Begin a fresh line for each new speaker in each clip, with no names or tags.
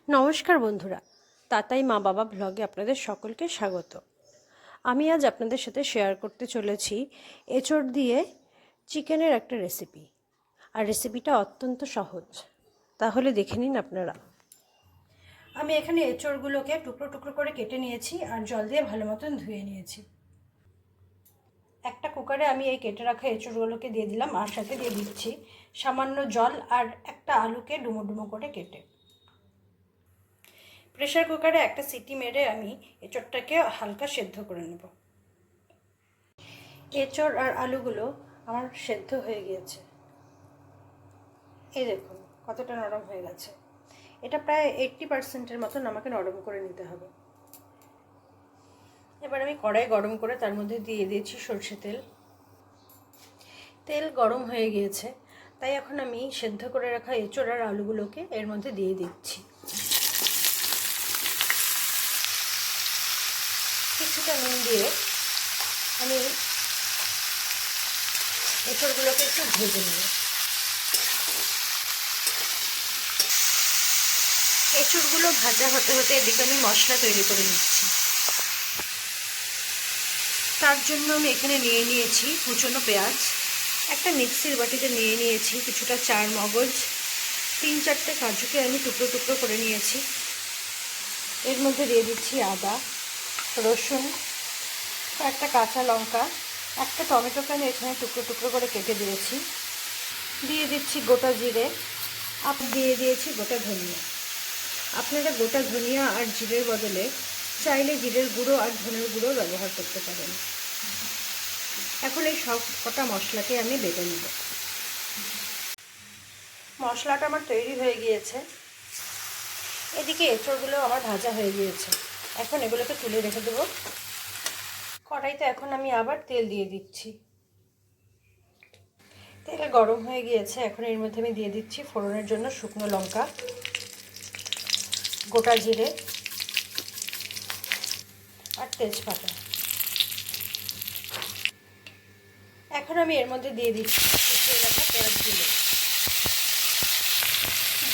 নমস্কার বন্ধুরা, তাতাই মা বাবা ব্লগে আপনাদের সকলকে স্বাগত। আমি আজ আপনাদের সাথে শেয়ার করতে চলেছি এঁচোড় দিয়ে চিকেনের একটা রেসিপি। আর রেসিপিটা অত্যন্ত সহজ, তাহলে দেখে নিন আপনারা। আমি এখানে এঁচোড়গুলোকে টুকরো টুকরো করে কেটে নিয়েছি আর জল দিয়ে ভালো মতন ধুয়ে নিয়েছি। একটা কুকারে আমি এই কেটে রাখা এঁচোড়গুলোকে দিয়ে দিলাম, আর সাথে দিয়ে দিচ্ছি সামান্য জল আর একটা আলুকে ডুমো ডুমো করে কেটে। প্রেশার কুকারে একটা সিটি মেরে আমি এঁচোড়টাকে হালকা সেদ্ধ করে নেব। এঁচোড় আর আলুগুলো আমার সেদ্ধ হয়ে গিয়েছে, এই দেখুন কতটা নরম হয়ে গেছে। এটা প্রায় 80%-এর মতন আমাকে নরম করে নিতে হবে। এবার আমি কড়াই গরম করে তার মধ্যে দিয়ে দিয়েছি সরষে তেল। তেল গরম হয়ে গিয়েছে, তাই এখন আমি সেদ্ধ করে রাখা এঁচোড় আর আলুগুলোকে এর মধ্যে দিয়ে দিচ্ছি। কিছুটা নুন দিয়ে আমি এঁচোড়গুলোকে একটু ভেজে নেব। এঁচোড়গুলো ভাজা হতে হতে এদিকে আমি মশলা তৈরি করে নিচ্ছি। তার জন্য আমি এখানে নিয়ে নিয়েছি কুচনো পেঁয়াজ, একটা মিক্সির বাটিতে নিয়ে নিয়েছি কিছুটা চার মগজ, 3-4টে কাজুকে আমি টুকরো টুকরো করে নিয়েছি। এর মধ্যে দিয়ে দিচ্ছি আদা, রসুন, একটা কাঁচা লঙ্কা, একটা টমেটোকে আমি এখানে টুকরো টুকরো করে কেটে দিয়েছি। দিয়ে দিচ্ছি গোটা জিরে, দিয়ে দিয়েছি গোটা ধনিয়া। আপনারা গোটা ধনিয়া আর জিরের বদলে চাইলে জিরের গুঁড়ো আর ধনের গুঁড়ো ব্যবহার করতে পারেন। এখন এই সব কটা মশলাকে আমি বেটে নেব। মশলাটা আমার তৈরি হয়ে গিয়েছে। এদিকে এঁচোড়গুলো আমার ভাজা হয়ে গিয়েছে। এখন এগুলোকে তুলে রেখে দেবো। কড়াইতে এখন আমি আবার তেল দিয়ে দিচ্ছি। তেল গরম হয়ে গিয়েছে, এখন এর মধ্যে আমি দিয়ে দিচ্ছি ফোড়নের জন্য শুকনো লঙ্কা, গোটা জিরে আর তেজপাতা। এখন আমি এর মধ্যে দিয়ে দিচ্ছি কুচিয়ে রাখা পেঁয়াজগুলো।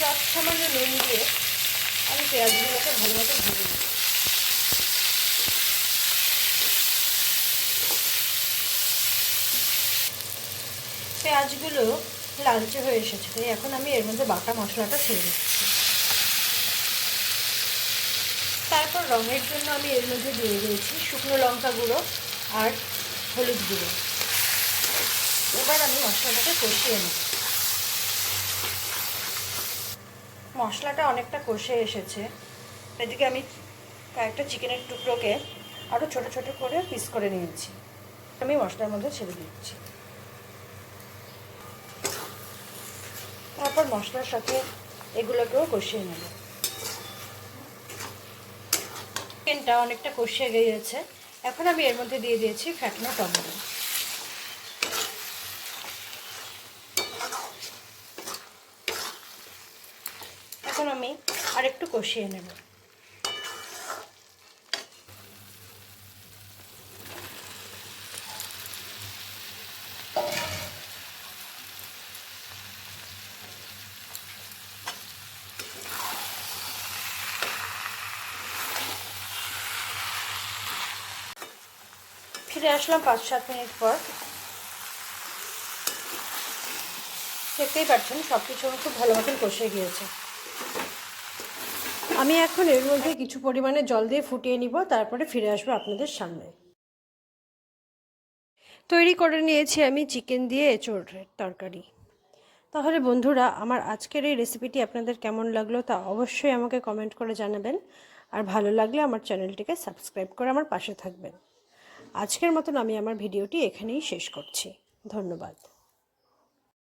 যত সামান্য নুন দিয়ে আমি পেঁয়াজগুলোকে ভালো মতো ভেজে নেব। পেঁয়াজগুলো লালচে হয়ে এসেছে, তাই এখন আমি এর মধ্যে বাটা মশলাটা ছেড়ে দিচ্ছি। তারপর রঙের জন্য আমি এর মধ্যে দিয়ে দিয়েছি শুকনো লঙ্কা গুঁড়ো আর হলুদ গুঁড়ো। এবার আমি মশলাটাকে কষিয়ে নেব। মশলাটা অনেকটা কষে এসেছে, এদিকে আমি কয়েকটা চিকেনের টুকরোকে আরও ছোট ছোট করে পিস করে নিয়েছি, আমি মশলার মধ্যে ছেড়ে দিচ্ছি। তারপর মশলার সাথে এগুলোকেও কষিয়ে নেব। চিকেনটা অনেকটা কষিয়ে গিয়েছে, এখন আমি এর মধ্যে দিয়ে দিয়েছি ফ্যাটানো টমেটো। এখন আমি আরেকটু কষিয়ে নেব। ফিরে আসলাম 5-7 মিনিট পর। দেখতেই পাচ্ছেন সব কিছু খুব ভালো মতন কষে গিয়েছে। আমি এখন এর মধ্যে কিছু পরিমাণে জল দিয়ে ফুটিয়ে নিব, তারপরে ফিরে আসবো আপনাদের সামনে। তৈরি করে নিয়েছি আমি চিকেন দিয়ে এঁচোড়ের তরকারি। তাহলে বন্ধুরা, আমার আজকের এই রেসিপিটি আপনাদের কেমন লাগলো তা অবশ্যই আমাকে কমেন্ট করে জানাবেন। আর ভালো লাগলে আমার চ্যানেলটিকে সাবস্ক্রাইব করে আমার পাশে থাকবেন। আজকের মতন আমি আমার ভিডিওটি এখানেই শেষ করছি। ধন্যবাদ।